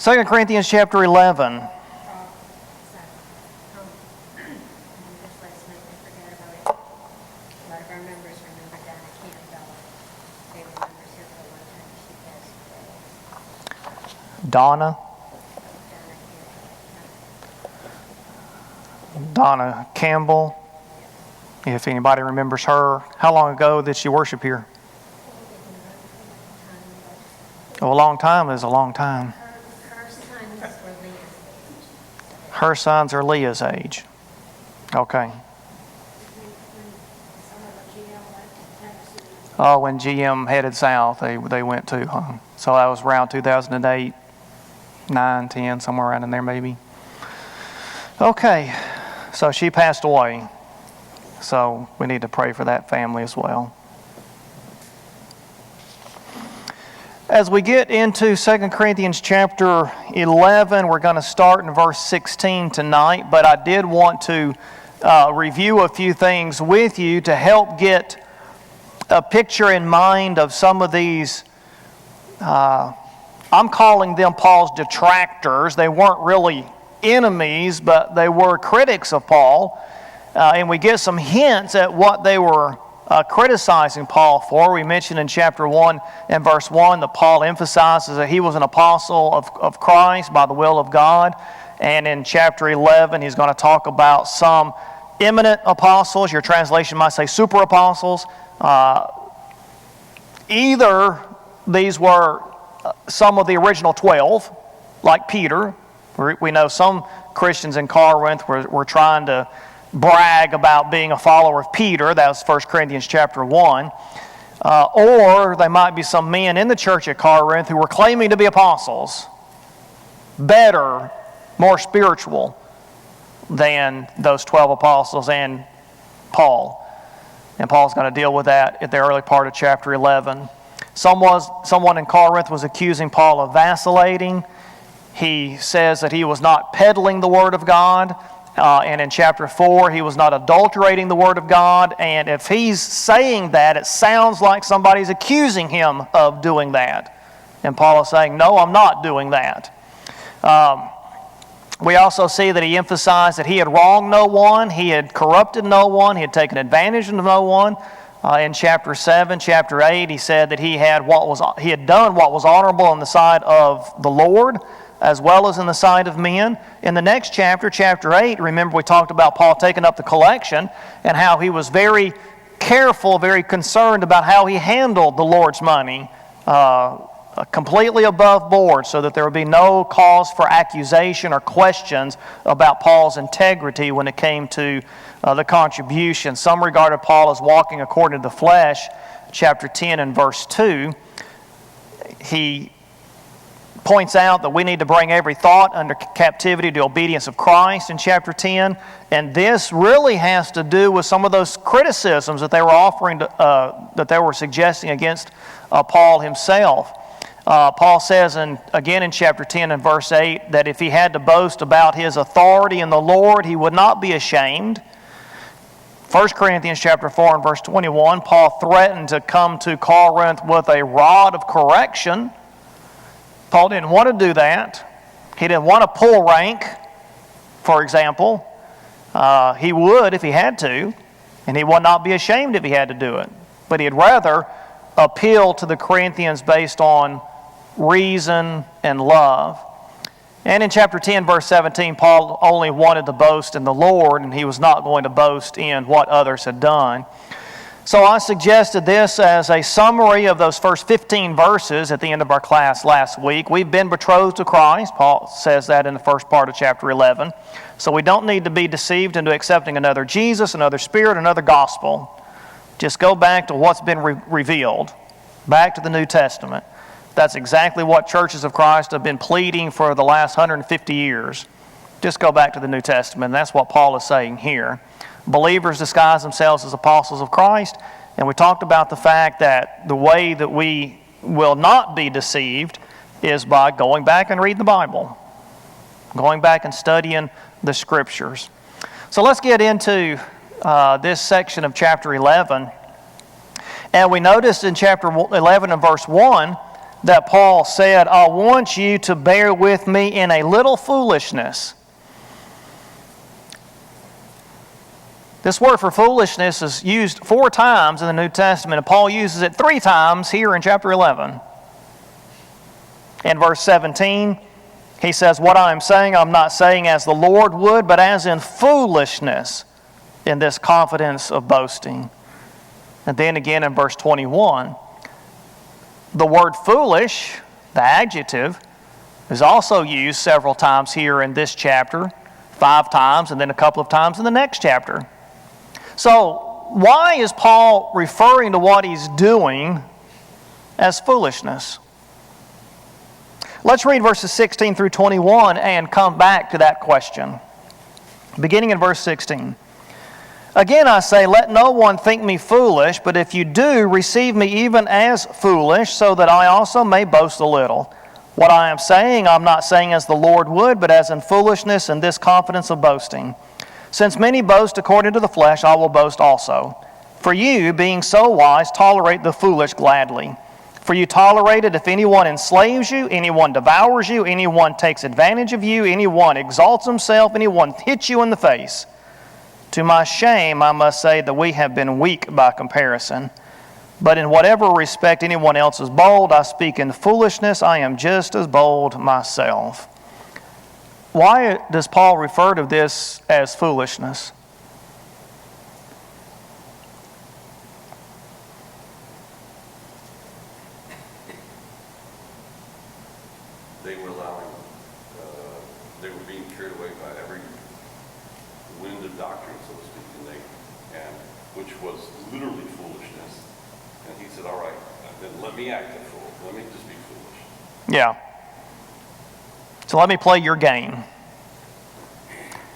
2 Corinthians chapter 11. Donna Campbell, if anybody remembers her. How long ago did she worship here? Oh, a long time is a long time. Her sons are Leah's age. Okay. Oh, when GM headed south, they went to, huh? So that was around 2008, 9, 10, somewhere around in there maybe. Okay, so she passed away. So we need to pray for that family as well. As we get into 2 Corinthians chapter 11, we're going to start in verse 16 tonight, but I did want to review a few things with you to help get a picture in mind of some of these, I'm calling them Paul's detractors. They weren't really enemies, but they were critics of Paul, and we get some hints at what they were criticizing Paul for. We mentioned in chapter 1 and verse 1 that Paul emphasizes that he was an apostle of Christ by the will of God. And in chapter 11, he's going to talk about some eminent apostles. Your translation might say super apostles. Either these were some of the original 12, like Peter. We know some Christians in Corinth were trying to brag about being a follower of Peter. That was 1 Corinthians chapter 1. Or they might be some men in the church at Corinth who were claiming to be apostles, better, more spiritual than those 12 apostles and Paul. And Paul's going to deal with that at the early part of chapter 11. Someone in Corinth was accusing Paul of vacillating. He says that he was not peddling the Word of God. And in chapter 4, he was not adulterating the Word of God. And if he's saying that, it sounds like somebody's accusing him of doing that. And Paul is saying, no, I'm not doing that. We also see that he emphasized that he had wronged no one, he had corrupted no one, he had taken advantage of no one. In chapter 7, chapter 8, he said that he had done what was honorable in the sight of the Lord, as well as in the sight of men. In the next chapter, chapter 8, remember we talked about Paul taking up the collection and how he was very careful, very concerned about how he handled the Lord's money, completely above board, so that there would be no cause for accusation or questions about Paul's integrity when it came to the contribution. Some regarded Paul as walking according to the flesh. Chapter 10 and verse 2, he points out that we need to bring every thought under captivity to obedience of Christ in chapter 10. And this really has to do with some of those criticisms that they were offering, that they were suggesting against Paul himself. Paul says, again in chapter 10 and verse 8, that if he had to boast about his authority in the Lord, he would not be ashamed. 1 Corinthians chapter 4 and verse 21, Paul threatened to come to Corinth with a rod of correction. Paul didn't want to do that. He didn't want to pull rank, for example. He would if he had to, and he would not be ashamed if he had to do it. But he'd rather appeal to the Corinthians based on reason and love. And in chapter 10, verse 17, Paul only wanted to boast in the Lord, and he was not going to boast in what others had done. So I suggested this as a summary of those first 15 verses at the end of our class last week. We've been betrothed to Christ. Paul says that in the first part of chapter 11. So we don't need to be deceived into accepting another Jesus, another Spirit, another gospel. Just go back to what's been revealed, back to the New Testament. That's exactly what churches of Christ have been pleading for the last 150 years. Just go back to the New Testament. And that's what Paul is saying here. Believers disguise themselves as apostles of Christ, and we talked about the fact that the way that we will not be deceived is by going back and reading the Bible, going back and studying the Scriptures. So let's get into this section of chapter 11. And we noticed in chapter 11 and verse 1 that Paul said, I want you to bear with me in a little foolishness. This word for foolishness is used 4 times in the New Testament, and Paul uses it 3 times here in chapter 11. In verse 17, he says, what I am saying, I'm not saying as the Lord would, but as in foolishness, in this confidence of boasting. And then again in verse 21, the word foolish, the adjective, is also used several times here in this chapter, 5 times, and then a couple of times in the next chapter. So, why is Paul referring to what he's doing as foolishness? Let's read verses 16 through 21 and come back to that question. Beginning in verse 16. Again I say, let no one think me foolish, but if you do, receive me even as foolish, so that I also may boast a little. What I am saying, I'm not saying as the Lord would, but as in foolishness and this confidence of boasting. Since many boast according to the flesh, I will boast also. For you, being so wise, tolerate the foolish gladly. For you tolerate it if anyone enslaves you, anyone devours you, anyone takes advantage of you, anyone exalts himself, anyone hits you in the face. To my shame, I must say that we have been weak by comparison. But in whatever respect anyone else is bold, I speak in foolishness, I am just as bold myself. Why does Paul refer to this as foolishness? They were they were being carried away by every wind of doctrine, so to speak, and which was literally foolishness. And he said, all right, then let me act a fool. Let me just be foolish. Yeah. So let me play your game.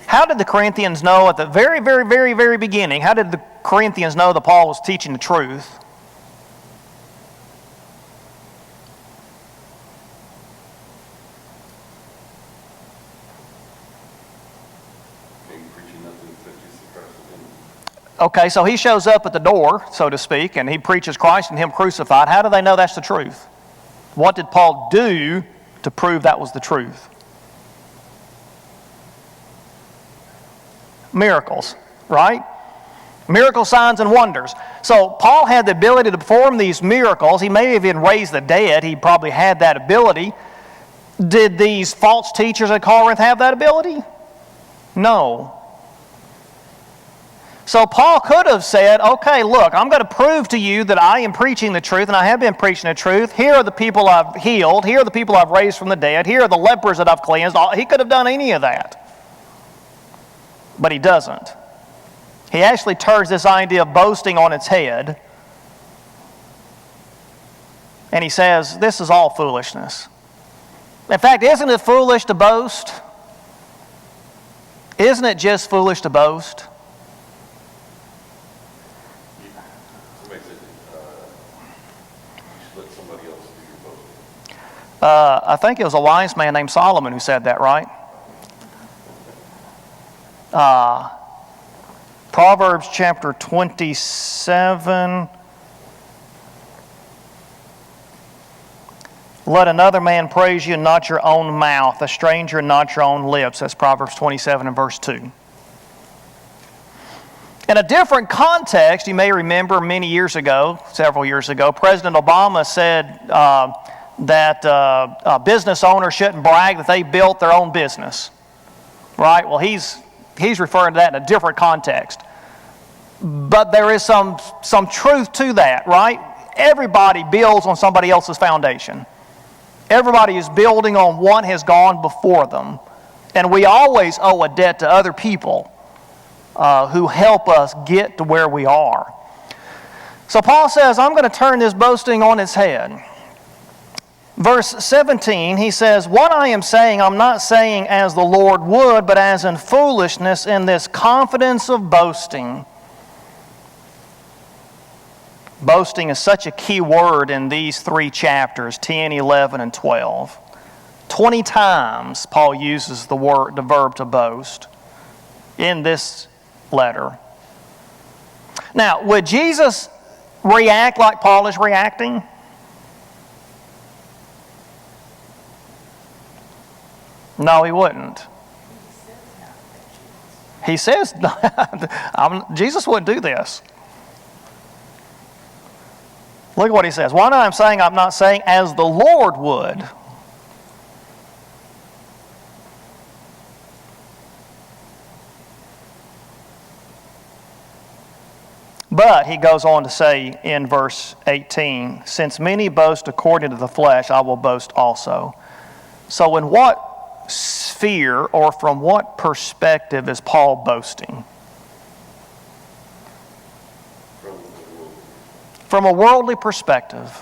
How did the Corinthians know at the very, very, very, very beginning, how did the Corinthians know that Paul was teaching the truth? Okay, so he shows up at the door, so to speak, and he preaches Christ and Him crucified. How do they know that's the truth? What did Paul do to prove that was the truth? Miracles, right? Miracle signs and wonders. So Paul had the ability to perform these miracles. He may have even raised the dead. He probably had that ability. Did these false teachers at Corinth have that ability? No. So Paul could have said, okay, look, I'm going to prove to you that I am preaching the truth, and I have been preaching the truth. Here are the people I've healed. Here are the people I've raised from the dead. Here are the lepers that I've cleansed. He could have done any of that. But he doesn't. He actually turns this idea of boasting on its head. And he says, this is all foolishness. In fact, isn't it foolish to boast? Isn't it just foolish to boast? I think it was a wise man named Solomon who said that, right? Proverbs chapter 27. Let another man praise you, not your own mouth, a stranger, not your own lips. That's Proverbs 27 and verse 2. In a different context, you may remember several years ago, President Obama said that business owners shouldn't brag that they built their own business. Right? Well, he's referring to that in a different context. But there is some truth to that, right? Everybody builds on somebody else's foundation. Everybody is building on what has gone before them. And we always owe a debt to other people who help us get to where we are. So Paul says, I'm going to turn this boasting on its head. Verse 17, he says, what I am saying, I'm not saying as the Lord would, but as in foolishness, in this confidence of boasting. Boasting is such a key word in these 3 chapters, 10, 11, and 12. 20 times Paul uses the verb to boast in this letter. Now, would Jesus react like Paul is reacting? No, he wouldn't. He says, Jesus wouldn't do this. Look at what he says. What I'm saying, I'm not saying as the Lord would. But he goes on to say in verse 18, since many boast according to the flesh, I will boast also. So in what sphere or from what perspective is Paul boasting? From a worldly perspective.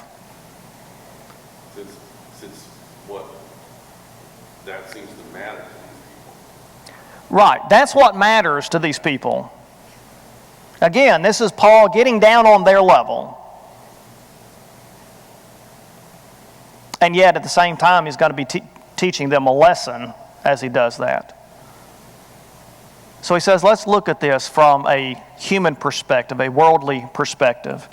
Since what that seems to matter to these people. Right, that's what matters to these people. Again, this is Paul getting down on their level. And yet, at the same time, he's going to be teaching them a lesson as he does that. So he says, let's look at this from a human perspective, a worldly perspective.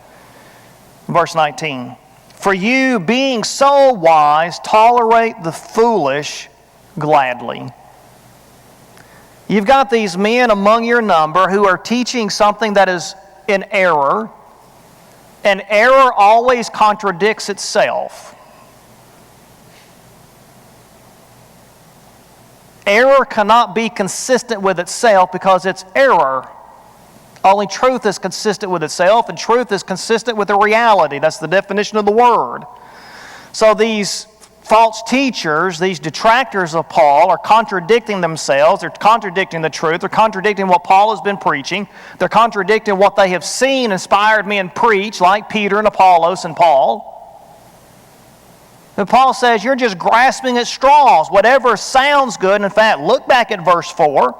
Verse 19, for you, being so wise, tolerate the foolish gladly. You've got these men among your number who are teaching something that is in error, and error always contradicts itself. Error cannot be consistent with itself because it's error. Only truth is consistent with itself, and truth is consistent with the reality. That's the definition of the word. So these false teachers, these detractors of Paul, are contradicting themselves. They're contradicting the truth. They're contradicting what Paul has been preaching. They're contradicting what they have seen inspired men preach, like Peter and Apollos and Paul. And Paul says, you're just grasping at straws. Whatever sounds good. And in fact, look back at verse 4.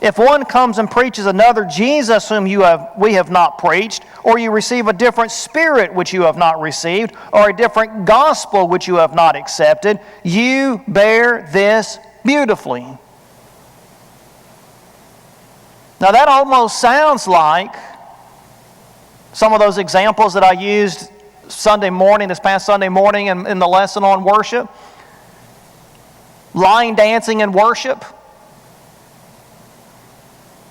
If one comes and preaches another Jesus whom we have not preached, or you receive a different spirit which you have not received, or a different gospel which you have not accepted, you bear this beautifully. Now that almost sounds like some of those examples that I used this past Sunday morning in the lesson on worship. Line dancing in worship.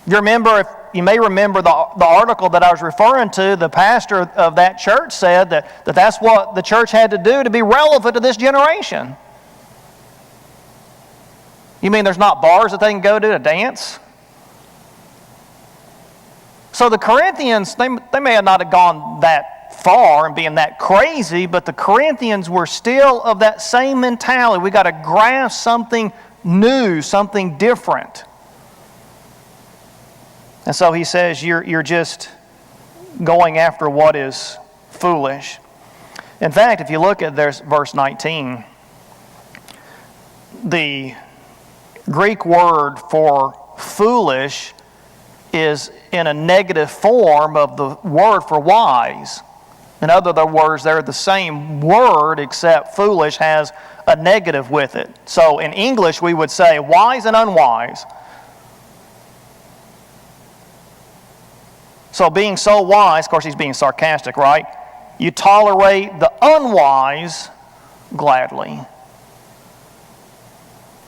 You may remember the article that I was referring to. The pastor of that church said that's what the church had to do to be relevant to this generation. You mean there's not bars that they can go to dance? So the Corinthians, they may have not have gone that far and being that crazy, but the Corinthians were still of that same mentality. We got to grasp something new, something different. And so he says, you're just going after what is foolish. In fact, if you look at verse 19, the Greek word for foolish is in a negative form of the word for wise. In other words, they're the same word, except foolish has a negative with it. So in English, we would say wise and unwise. So being so wise, of course he's being sarcastic, right? You tolerate the unwise gladly.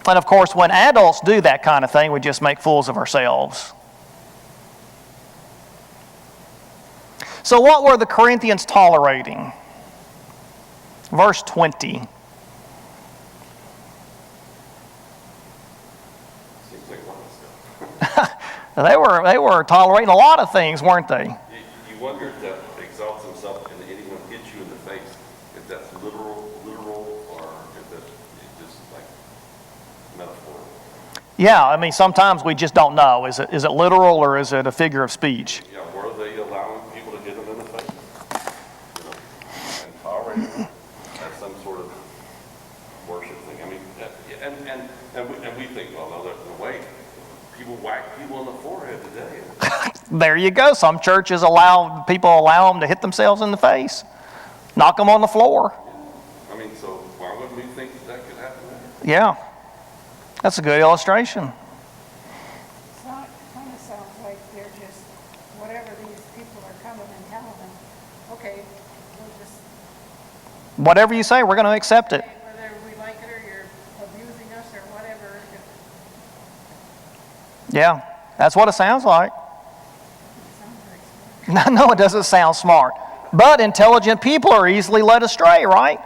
And of course, when adults do that kind of thing, we just make fools of ourselves. So what were the Corinthians tolerating? Verse 20. They were tolerating a lot of things, weren't they? You wonder if that exalts himself and anyone hits you in the face, if that's literal, or if that's just like metaphor. Yeah, I mean, sometimes we just don't know. Is it literal or is it a figure of speech? Yeah, were they allowing people to hit them in the face? And tolerating them as some sort of worship thing. I mean, and we think, well, no, there's no way. People whack people in the forehead today. There you go. Some churches allow them to hit themselves in the face, knock them on the floor. I mean, so why wouldn't we think that could happen there? Yeah, that's a good illustration. It kind of sounds like they're just, whatever these people are coming and telling them, okay, we'll just... Whatever you say, we're going to accept it. Whether we like it or you're abusing us or whatever, Yeah, that's what it sounds like. No, it doesn't sound smart. But intelligent people are easily led astray, right?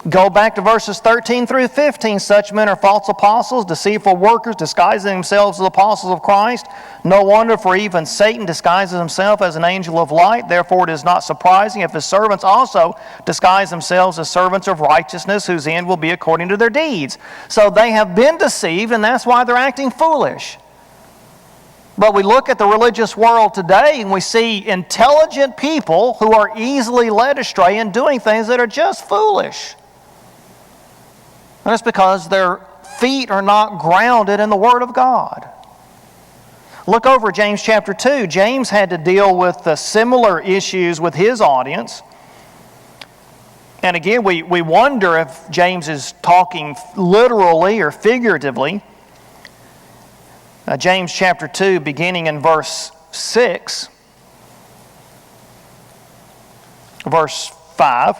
Go back to verses 13 through 15. Such men are false apostles, deceitful workers, disguising themselves as apostles of Christ. No wonder, for even Satan disguises himself as an angel of light. Therefore it is not surprising if his servants also disguise themselves as servants of righteousness, whose end will be according to their deeds. So they have been deceived, and that's why they're acting foolish. But we look at the religious world today and we see intelligent people who are easily led astray and doing things that are just foolish. And it's because their feet are not grounded in the Word of God. Look over James chapter 2. James had to deal with similar issues with his audience. And again, we wonder if James is talking literally or figuratively. James chapter 2, beginning in verse 6, verse 5.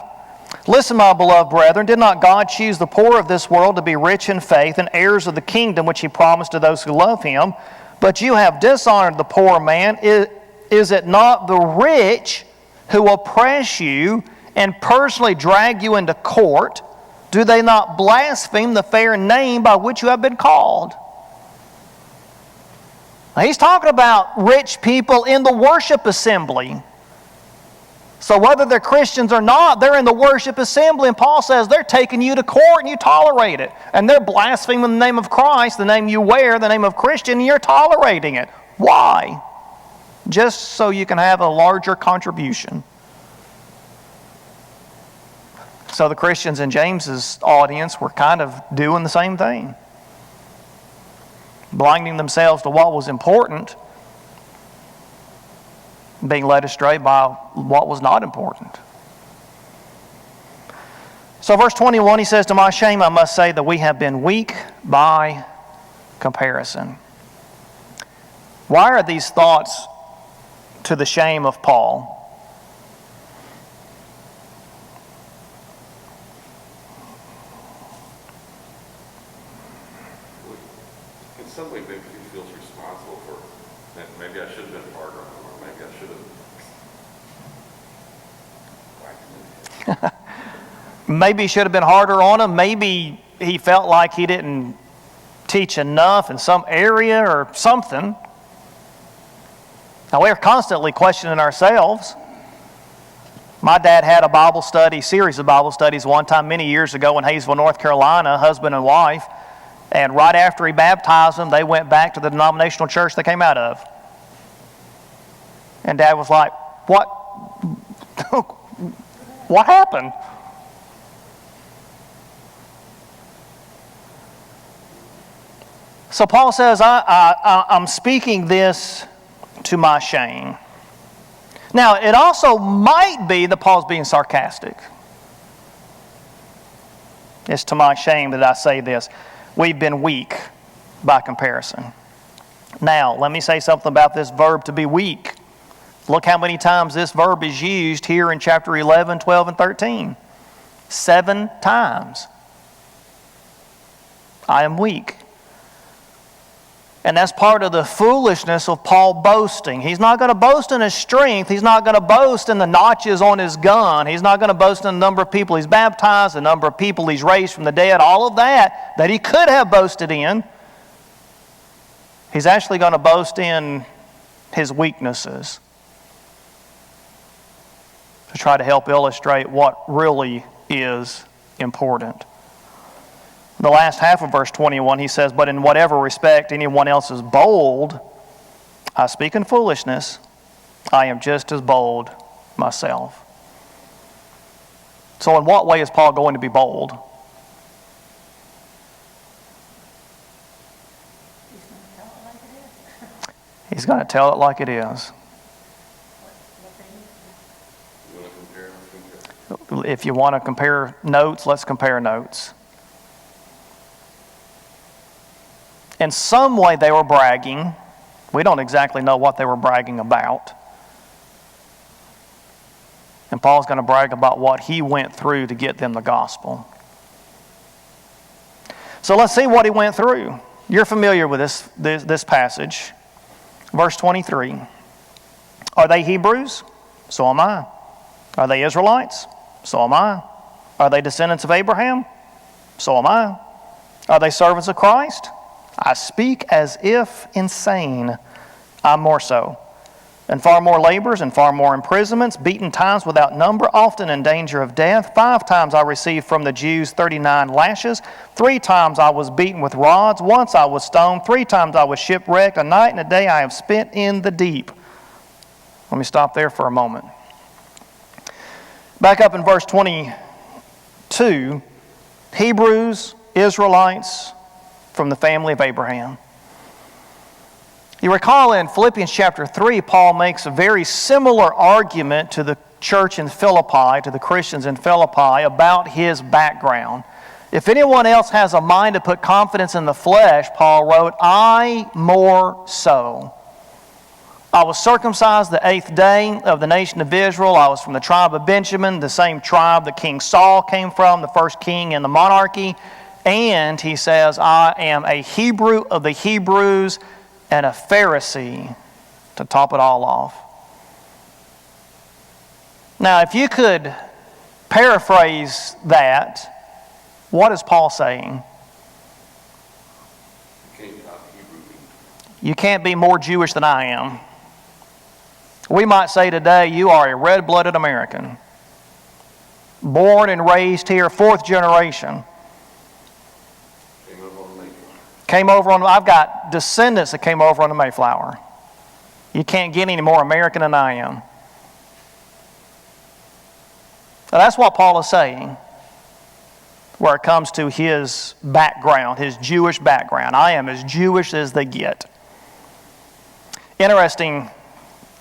Listen, my beloved brethren, did not God choose the poor of this world to be rich in faith and heirs of the kingdom which He promised to those who love Him? But you have dishonored the poor man. Is it not the rich who oppress you and personally drag you into court? Do they not blaspheme the fair name by which you have been called? Now, he's talking about rich people in the worship assembly. So whether they're Christians or not, they're in the worship assembly. And Paul says they're taking you to court and you tolerate it. And they're blaspheming the name of Christ, the name you wear, the name of Christian, and you're tolerating it. Why? Just so you can have a larger contribution. So the Christians in James's audience were kind of doing the same thing. Blinding themselves to what was important, being led astray by what was not important. So verse 21, he says, to my shame I must say that we have been weak by comparison. Why are these thoughts to the shame of Paul? In some way, maybe he feels responsible for that. Maybe I should have been harder on him, or maybe I should have whacked him. Maybe he should have been harder on him. Maybe he felt like he didn't teach enough in some area or something. Now, we're constantly questioning ourselves. My dad had a Bible study, series of Bible studies one time many years ago in Hayesville, North Carolina, husband and wife. And right after he baptized them, they went back to the denominational church they came out of. And Dad was like, what? What happened? So Paul says, I'm speaking this to my shame. Now, it also might be that Paul's being sarcastic. It's to my shame that I say this. We've been weak by comparison. Now, let me say something about this verb to be weak. Look how many times this verb is used here in chapter 11, 12, and 13. 7 times. I am weak. And that's part of the foolishness of Paul boasting. He's not going to boast in his strength. He's not going to boast in the notches on his gun. He's not going to boast in the number of people he's baptized, the number of people he's raised from the dead, all of that he could have boasted in. He's actually going to boast in his weaknesses to try to help illustrate what really is important. The last half of verse 21, he says, but in whatever respect anyone else is bold, I speak in foolishness, I am just as bold myself. So in what way is Paul going to be bold? He's going to tell it like it is. If you want to compare notes, let's compare notes. In some way they were bragging. We don't exactly know what they were bragging about. And Paul's going to brag about what he went through to get them the gospel. So let's see what he went through. You're familiar with this passage. Verse 23. Are they Hebrews? So am I. Are they Israelites? So am I. Are they descendants of Abraham? So am I. Are they servants of Christ? I speak as if insane. I'm more so. And far more labors and far more imprisonments, beaten times without number, often in danger of death. 5 times I received from the Jews 39 lashes. 3 times I was beaten with rods. Once I was stoned. 3 times I was shipwrecked. A night and a day I have spent in the deep. Let me stop there for a moment. Back up in verse 22, Hebrews, Israelites from the family of Abraham. You recall in Philippians chapter 3, Paul makes a very similar argument to the church in Philippi, to the Christians in Philippi, about his background. If anyone else has a mind to put confidence in the flesh, Paul wrote, I more so. I was circumcised the 8th day of the nation of Israel. I was from the tribe of Benjamin, the same tribe that King Saul came from, the first king in the monarchy. And he says, I am a Hebrew of the Hebrews and a Pharisee, to top it all off. Now, if you could paraphrase that, what is Paul saying? You can't be more Jewish than I am. We might say today, you are a red-blooded American, born and raised here, 4th generation. I've got descendants that came over on the Mayflower. You can't get any more American than I am. Now, that's what Paul is saying where it comes to his background, his Jewish background. I am as Jewish as they get. Interesting,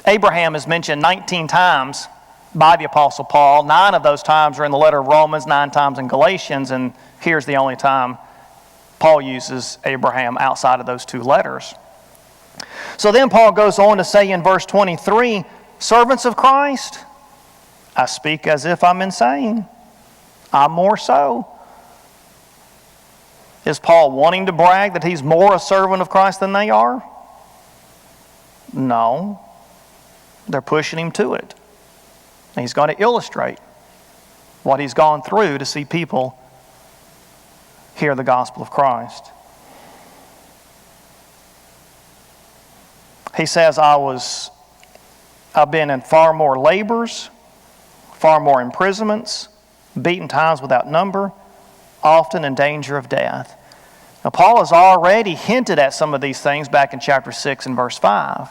Abraham is mentioned 19 times by the Apostle Paul. 9 of those times are in the letter of Romans, 9 times in Galatians, and here's the only time Paul uses Abraham outside of those 2 letters. So then Paul goes on to say in verse 23, servants of Christ, I speak as if I'm insane. I'm more so. Is Paul wanting to brag that he's more a servant of Christ than they are? No. They're pushing him to it. And he's going to illustrate what he's gone through to see people hear the gospel of Christ. He says, I've been in far more labors, far more imprisonments, beaten times without number, often in danger of death. Now, Paul has already hinted at some of these things back in chapter 6 and verse 5.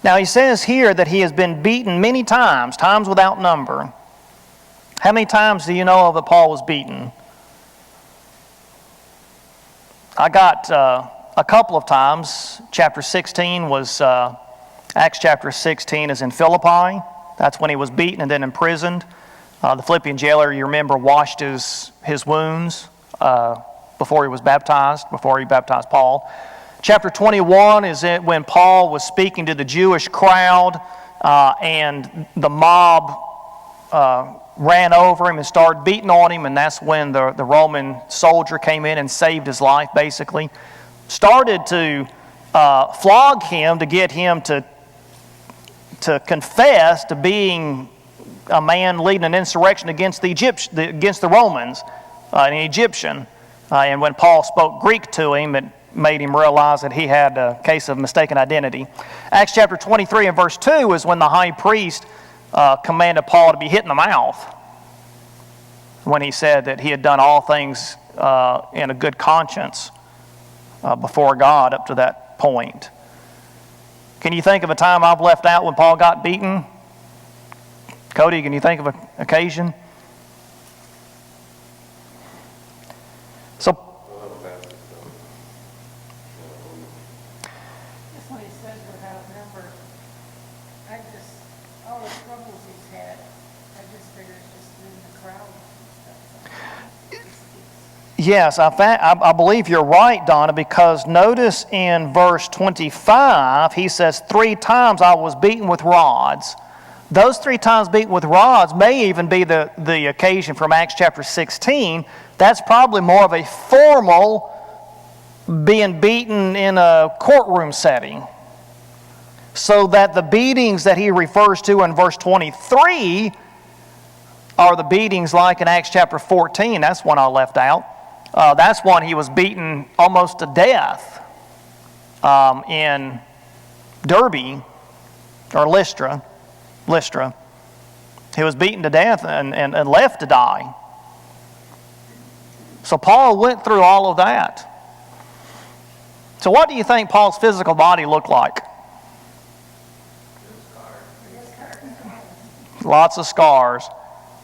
Now, he says here that he has been beaten many times, times without number. How many times do you know of that Paul was beaten? I got a couple of times. Chapter 16 was, Acts chapter 16 is in Philippi. That's when he was beaten and then imprisoned. The Philippian jailer, you remember, washed his wounds before he was baptized, before he baptized Paul. Chapter 21 is when Paul was speaking to the Jewish crowd and the mob ran over him and started beating on him, and that's when the Roman soldier came in and saved his life, basically. Started to flog him to get him to confess to being a man leading an insurrection against the Romans, an Egyptian. And when Paul spoke Greek to him, it made him realize that he had a case of mistaken identity. Acts chapter 23 and verse 2 is when the high priest commanded Paul to be hit in the mouth when he said that he had done all things in a good conscience before God up to that point. Can you think of a time I've left out when Paul got beaten? Cody, can you think of an occasion? So, Just when he says without number, all the troubles he's had, I just figured it's just in the crowd and stuff. yes, I believe you're right, Donna, because notice in verse 25, he says, 3 times I was beaten with rods. Those 3 times beaten with rods may even be the occasion from Acts chapter 16. That's probably more of a formal being beaten in a courtroom setting. So that the beatings that he refers to in verse 23 are the beatings like in Acts chapter 14. That's one I left out. That's one he was beaten almost to death in Derbe or Lystra. He was beaten to death and left to die. So Paul went through all of that. So what do you think Paul's physical body looked like? Lots of scars.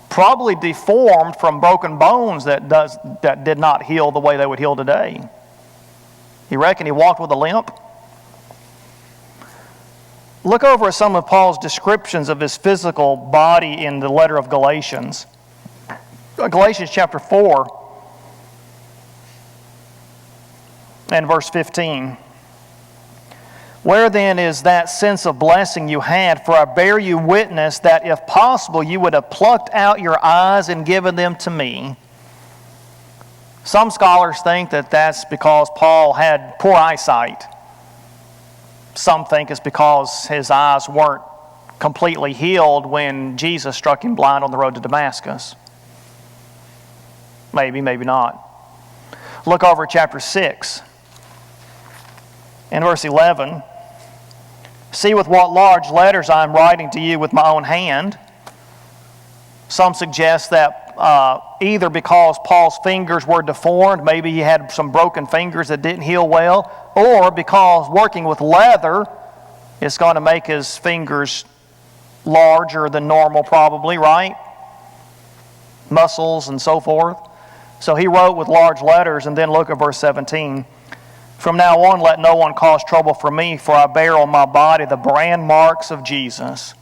Probably deformed from broken bones that did not heal the way they would heal today. You reckon he walked with a limp? Look over at some of Paul's descriptions of his physical body in the letter of Galatians. Galatians chapter 4 and verse 15. Where then is that sense of blessing you had? For I bear you witness that if possible you would have plucked out your eyes and given them to me. Some scholars think that that's because Paul had poor eyesight. Some think it's because his eyes weren't completely healed when Jesus struck him blind on the road to Damascus. Maybe, maybe not. Look over at chapter 6 and verse 11. See with what large letters I am writing to you with my own hand. Some suggest that either because Paul's fingers were deformed, maybe he had some broken fingers that didn't heal well, or because working with leather is going to make his fingers larger than normal probably, right? Muscles and so forth. So he wrote with large letters, and then look at verse 17. From now on, let no one cause trouble for me, for I bear on my body the brand marks of Jesus.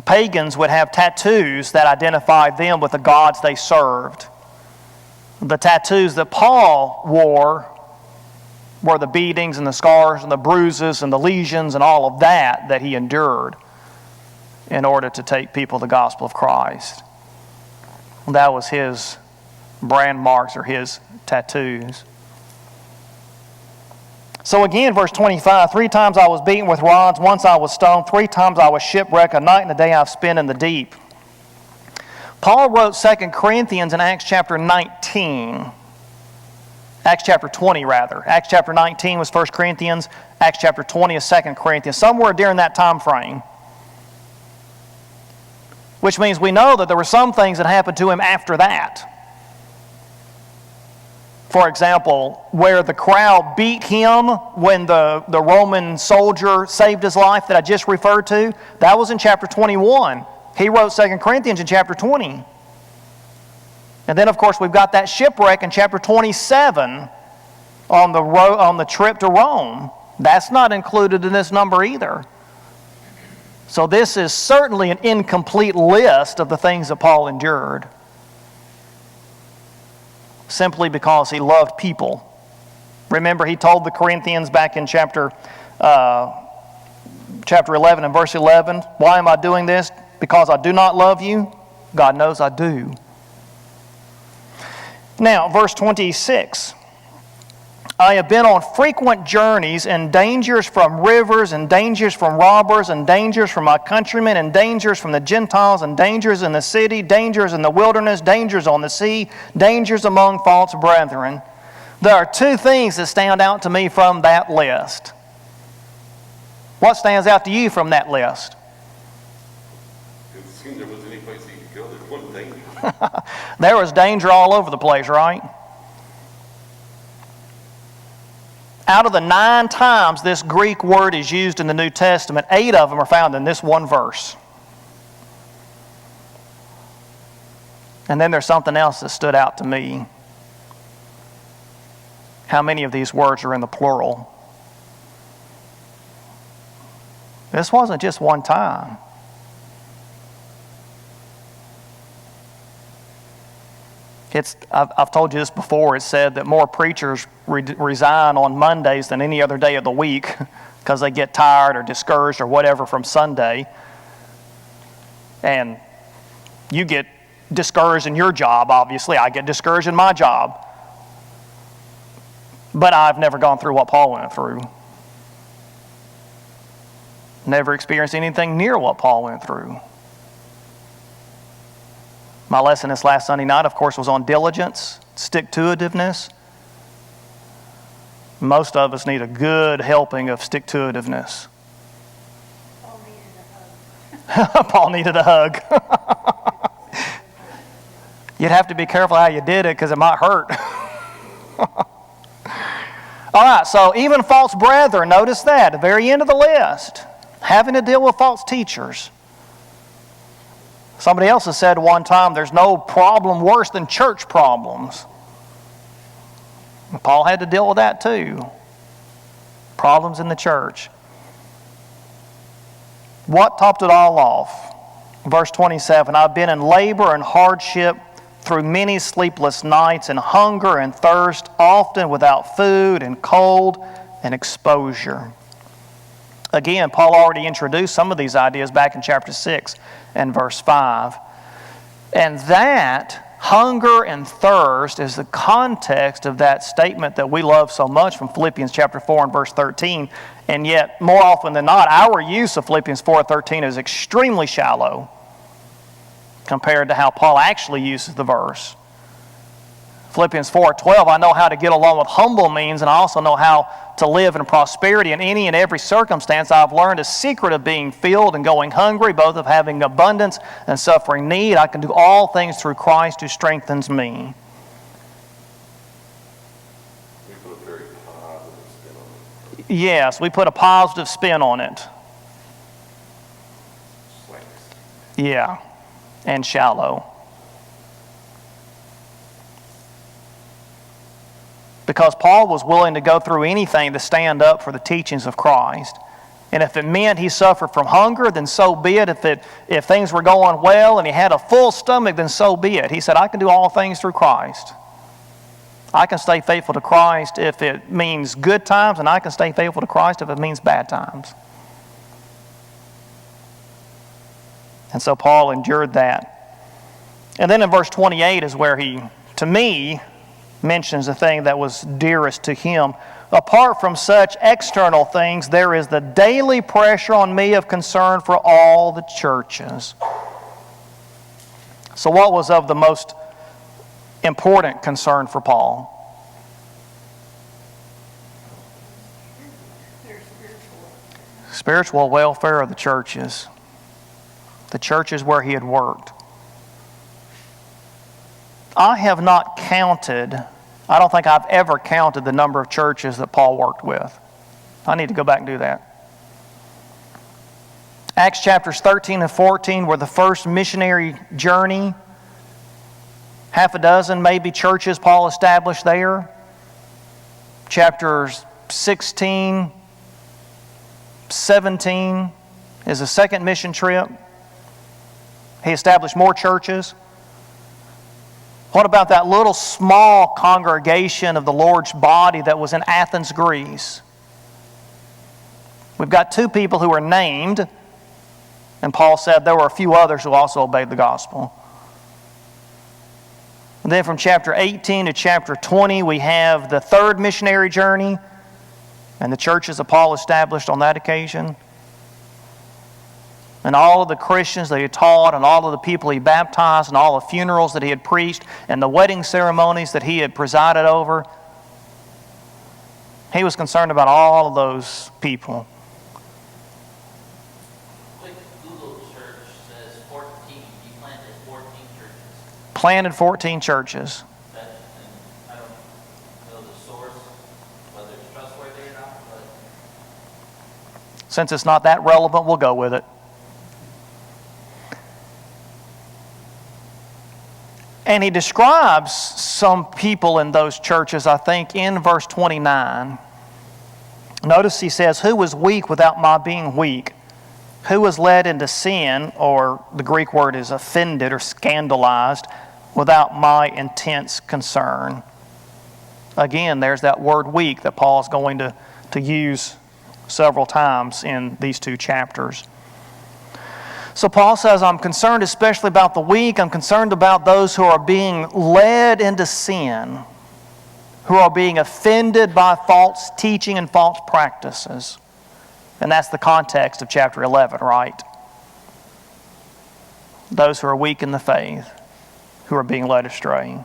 Pagans would have tattoos that identified them with the gods they served. The tattoos that Paul wore were the beatings and the scars and the bruises and the lesions and all of that he endured in order to take people the gospel of Christ. That was his brand marks or his tattoos. So again, verse 25, 3 times I was beaten with rods, once I was stoned, 3 times I was shipwrecked, a night and a day I've spent in the deep. Paul wrote 2 Corinthians in Acts chapter 19. Acts chapter 20 rather. Acts chapter 19 was 1 Corinthians. Acts chapter 20 is 2 Corinthians. Somewhere during that time frame. Which means we know that there were some things that happened to him after that. For example, where the crowd beat him when the Roman soldier saved his life that I just referred to, that was in chapter 21. He wrote 2 Corinthians in chapter 20. And then, of course, we've got that shipwreck in chapter 27 on the trip to Rome. That's not included in this number either. So this is certainly an incomplete list of the things that Paul endured, simply because he loved people. Remember, he told the Corinthians back in chapter 11 and verse 11, why am I doing this? Because I do not love you? God knows I do. Now, verse 26. I have been on frequent journeys and dangers from rivers and dangers from robbers and dangers from my countrymen and dangers from the Gentiles and dangers in the city, dangers in the wilderness, dangers on the sea, dangers among false brethren. There are 2 things that stand out to me from that list. What stands out to you from that list? It seemed there wasn't any place he could go. There wasn't danger. There was danger all over the place, right? Out of the 9 times this Greek word is used in the New Testament, 8 of them are found in this one verse. And then there's something else that stood out to me. How many of these words are in the plural? This wasn't just one time. I've told you this before. It's said that more preachers resign on Mondays than any other day of the week because they get tired or discouraged or whatever from Sunday. And you get discouraged in your job, obviously. I get discouraged in my job. But I've never gone through what Paul went through. Never experienced anything near what Paul went through. My lesson this last Sunday night, of course, was on diligence, stick-to-itiveness. Most of us need a good helping of stick-to-itiveness. Paul needed a hug. You'd have to be careful how you did it because it might hurt. All right, so even false brethren, notice that, at the very end of the list, having to deal with false teachers. Somebody else has said one time, there's no problem worse than church problems. And Paul had to deal with that too. Problems in the church. What topped it all off? Verse 27, I've been in labor and hardship through many sleepless nights and hunger and thirst, often without food and cold and exposure. Again, Paul already introduced some of these ideas back in chapter 6 and verse 5. And that hunger and thirst is the context of that statement that we love so much from Philippians chapter 4 and verse 13. And yet, more often than not, our use of Philippians 4:13 is extremely shallow compared to how Paul actually uses the verse. Philippians 4:12, I know how to get along with humble means, and I also know how to live in prosperity in any and every circumstance. I've learned a secret of being filled and going hungry, both of having abundance and suffering need. I can do all things through Christ who strengthens me. We put a very positive spin on it. Yes, we put a positive spin on it. Swanks. Yeah, and shallow. Because Paul was willing to go through anything to stand up for the teachings of Christ. And if it meant he suffered from hunger, then so be it. If things were going well and he had a full stomach, then so be it. He said, I can do all things through Christ. I can stay faithful to Christ if it means good times, and I can stay faithful to Christ if it means bad times. And so Paul endured that. And then in verse 28 is where he, to me, mentions the thing that was dearest to him. Apart from such external things, there is the daily pressure on me of concern for all the churches. So what was of the most important concern for Paul? Spiritual welfare of the churches. The churches where he had worked. I have not counted, I don't think I've ever counted the number of churches that Paul worked with. I need to go back and do that. Acts chapters 13 and 14 were the first missionary journey. Half a dozen maybe churches Paul established there. Chapters 16, 17 is the second mission trip. He established more churches. What about that little small congregation of the Lord's body that was in Athens, Greece? We've got two people who are named, and Paul said there were a few others who also obeyed the gospel. And then from chapter 18 to chapter 20, we have the third missionary journey and the churches that Paul established on that occasion. And all of the Christians that he taught, and all of the people he baptized, and all the funerals that he had preached, and the wedding ceremonies that he had presided over. He was concerned about all of those people. Quick Google search says 14. He planted 14 churches. Planted 14 churches. And I don't know the source, whether it's trustworthy or not, but Since it's not that relevant, we'll go with it. And he describes some people in those churches, I think, in verse 29. Notice he says, who was weak without my being weak? Who was led into sin, or the Greek word is offended or scandalized, without my intense concern? Again, there's that word weak that Paul is going to use several times in these two chapters. So Paul says, I'm concerned especially about the weak. I'm concerned about those who are being led into sin, who are being offended by false teaching and false practices. And that's the context of chapter 11, right? Those who are weak in the faith, who are being led astray.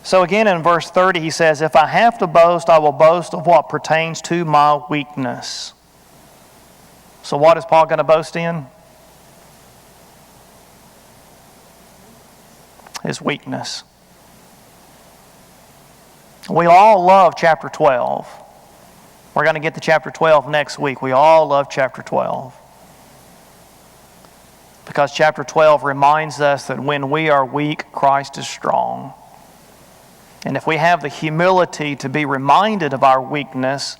So again in verse 30 he says, if I have to boast, I will boast of what pertains to my weakness. So what is Paul going to boast in? His weakness. We all love chapter 12. We're going to get to chapter 12 next week. We all love chapter 12. Because chapter 12 reminds us that when we are weak, Christ is strong. And if we have the humility to be reminded of our weakness,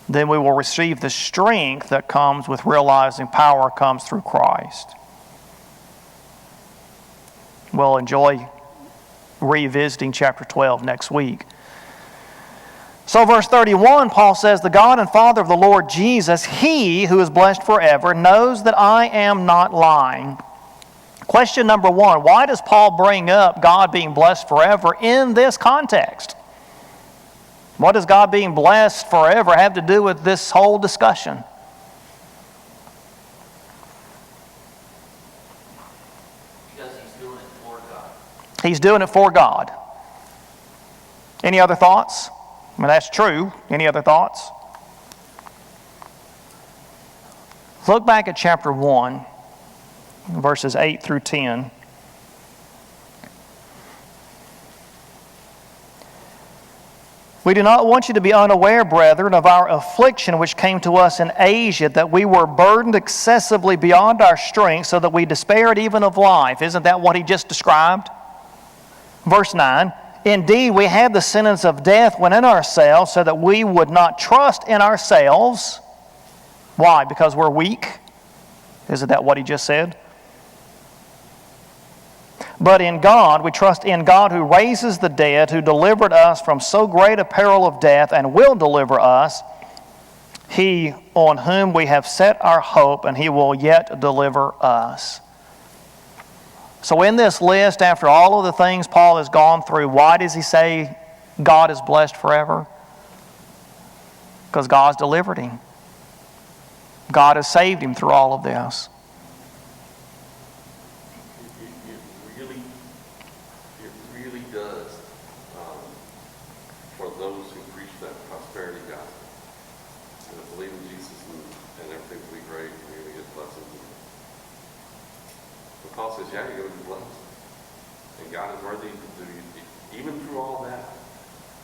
then we will receive the strength that comes with realizing power comes through Christ. We'll enjoy revisiting chapter 12 next week. So verse 31, Paul says, the God and Father of the Lord Jesus, He who is blessed forever, knows that I am not lying. Question number one, why does Paul bring up God being blessed forever in this context? What does God being blessed forever have to do with this whole discussion? Because he's doing it for God. He's doing it for God. Any other thoughts? I mean, that's true. Any other thoughts? Look back at chapter 1, verses 8 through 10. We do not want you to be unaware, brethren, of our affliction which came to us in Asia, that we were burdened excessively beyond our strength, so that we despaired even of life. Isn't that what he just described? Verse 9, indeed, we had the sentence of death within ourselves, so that we would not trust in ourselves. Why? Because we're weak? Isn't that what he just said? But in God, we trust in God who raises the dead, who delivered us from so great a peril of death and will deliver us, He on whom we have set our hope, and He will yet deliver us. So in this list, after all of the things Paul has gone through, why does he say God is blessed forever? Because God's delivered him. God has saved him through all of this. It really does, for those who preach that prosperity gospel, and to believe in Jesus and everything will be great, and you're going to get blessings. But Paul says, yeah, you're going to be blessed. And God is worthy to do you. Even through all that,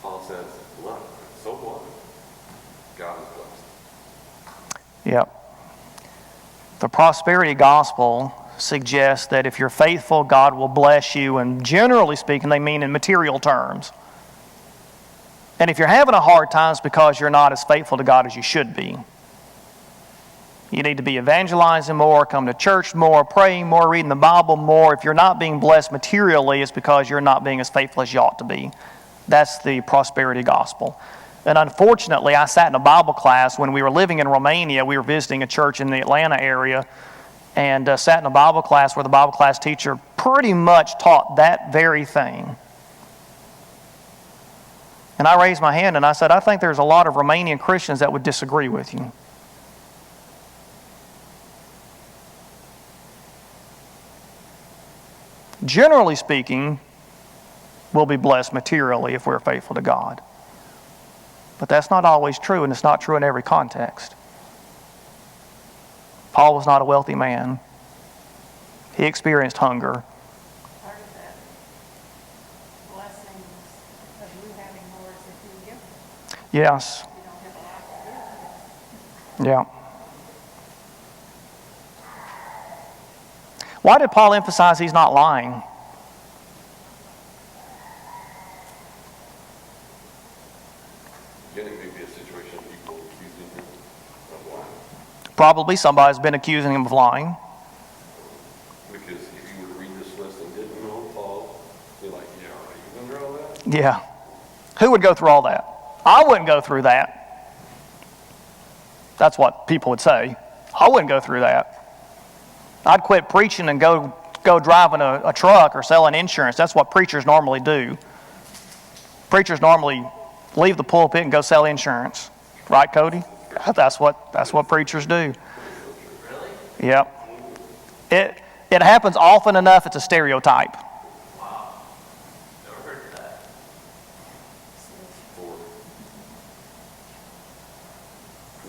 Paul says, look, I'm so blessed. God is blessed. Yep. The prosperity gospel suggests that if you're faithful, God will bless you, and generally speaking, they mean in material terms. And if you're having a hard time, it's because you're not as faithful to God as you should be. You need to be evangelizing more, come to church more, praying more, reading the Bible more. If you're not being blessed materially, it's because you're not being as faithful as you ought to be. That's the prosperity gospel. And unfortunately, I sat in a Bible class when we were living in Romania. We were visiting a church in the Atlanta area, and sat in a Bible class where the Bible class teacher pretty much taught that very thing. And I raised my hand and I said, I think there's a lot of Romanian Christians that would disagree with you. Generally speaking, we'll be blessed materially if we're faithful to God. But that's not always true, and it's not true in every context. Paul was not a wealthy man. He experienced hunger. Part of that blessing of you having more is if you give. Yes. You don't have a lot to give. Yeah. Why did Paul emphasize he's not lying? Again, it may be a situation of people accusing him of lying. Probably somebody's been accusing him of lying. Because if you would read this list and didn't know Paul, you're like, yeah, are you going to all that? Yeah. Who would go through all that? I wouldn't go through that. That's what people would say. I wouldn't go through that. I'd quit preaching and go driving a truck or selling insurance. That's what preachers normally do. Preachers normally leave the pulpit and go sell insurance. Right, Cody? That's what preachers do. Really? Yep. It happens often enough, it's a stereotype. Wow. Never heard of that. Four.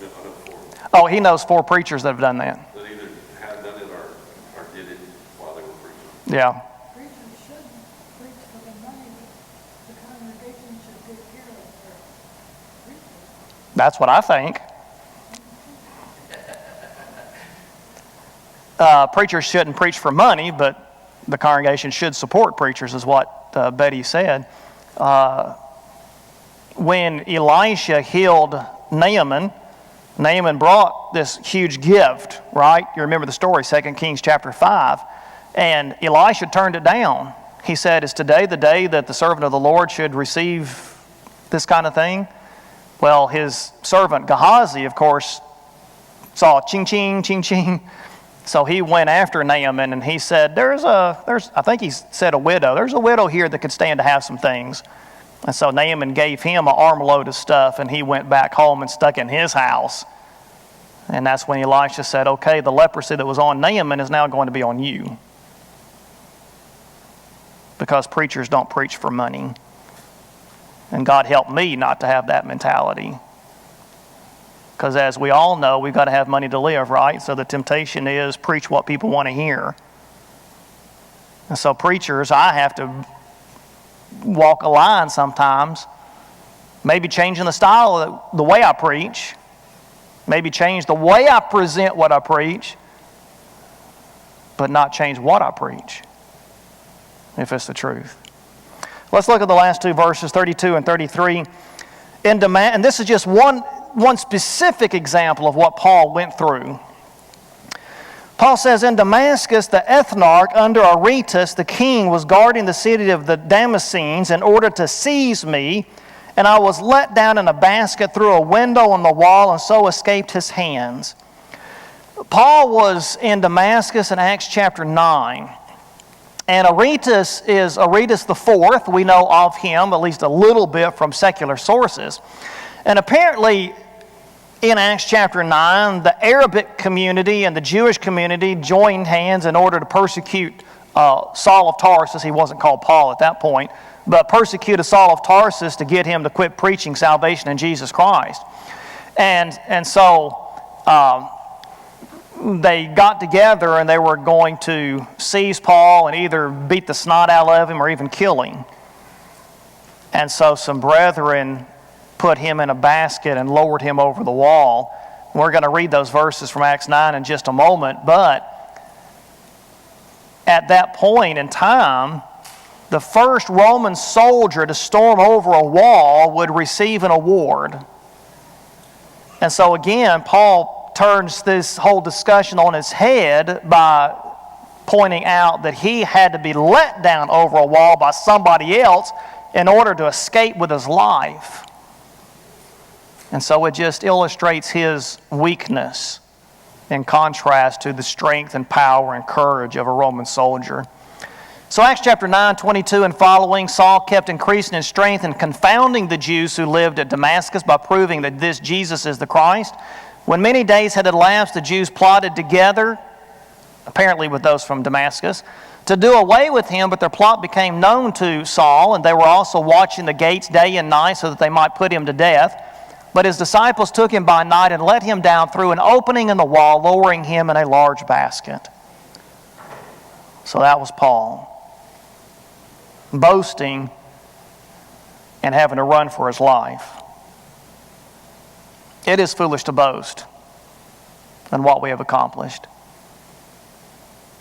No, I know four. Oh, he knows 4 preachers that have done that. That either had done it or did it while they were preaching. Yeah. Preachers shouldn't preach for the money, the congregation should take care of their preachers. That's what I think. Preachers shouldn't preach for money, but the congregation should support preachers, is what Betty said. When Elisha healed Naaman, Naaman brought this huge gift, right? You remember the story, 2 Kings chapter 5. And Elisha turned it down. He said, "Is today the day that the servant of the Lord should receive this kind of thing?" Well, his servant Gehazi, of course, saw ching, ching, ching, ching. So he went after Naaman and he said, I think he said a widow. There's a widow here that could stand to have some things. And so Naaman gave him an armload of stuff and he went back home and stuck in his house. And that's when Elisha said, okay, the leprosy that was on Naaman is now going to be on you. Because preachers don't preach for money. And God help me not to have that mentality. Because as we all know, we've got to have money to live, right? So the temptation is preach what people want to hear. And so preachers, I have to walk a line sometimes. Maybe changing the style of the way I preach. Maybe change the way I present what I preach. But not change what I preach. If it's the truth. Let's look at the last 2 verses, 32 and 33. And this is just one specific example of what Paul went through. Paul says, in Damascus, the ethnarch under Aretas, the king, was guarding the city of the Damascenes in order to seize me, and I was let down in a basket through a window on the wall and so escaped his hands. Paul was in Damascus in Acts chapter 9. And Aretas is Aretas IV. We know of him, at least a little bit, from secular sources. And apparently, in Acts chapter 9, the Arabic community and the Jewish community joined hands in order to persecute Saul of Tarsus. He wasn't called Paul at that point, but persecuted Saul of Tarsus to get him to quit preaching salvation in Jesus Christ. And so they got together and they were going to seize Paul and either beat the snot out of him or even kill him. And so some brethren put him in a basket and lowered him over the wall. We're going to read those verses from Acts 9 in just a moment, but at that point in time, the first Roman soldier to storm over a wall would receive an award. And so again, Paul turns this whole discussion on its head by pointing out that he had to be let down over a wall by somebody else in order to escape with his life. And so it just illustrates his weakness in contrast to the strength and power and courage of a Roman soldier. So Acts chapter 9, 22 and following, Saul kept increasing in strength and confounding the Jews who lived at Damascus by proving that this Jesus is the Christ. When many days had elapsed, the Jews plotted together, apparently with those from Damascus, to do away with him, but their plot became known to Saul, and they were also watching the gates day and night so that they might put him to death. But his disciples took him by night and let him down through an opening in the wall, lowering him in a large basket. So that was Paul, boasting and having to run for his life. It is foolish to boast in what we have accomplished.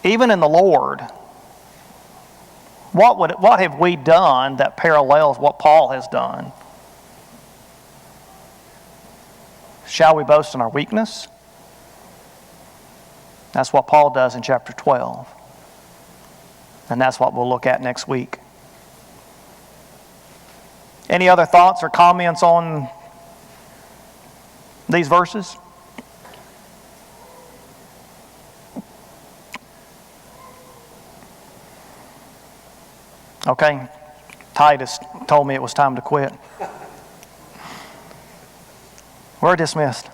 Even in the Lord, what have we done that parallels what Paul has done? Shall we boast in our weakness? That's what Paul does in chapter 12. And that's what we'll look at next week. Any other thoughts or comments on these verses? Okay, Titus told me it was time to quit. We're dismissed.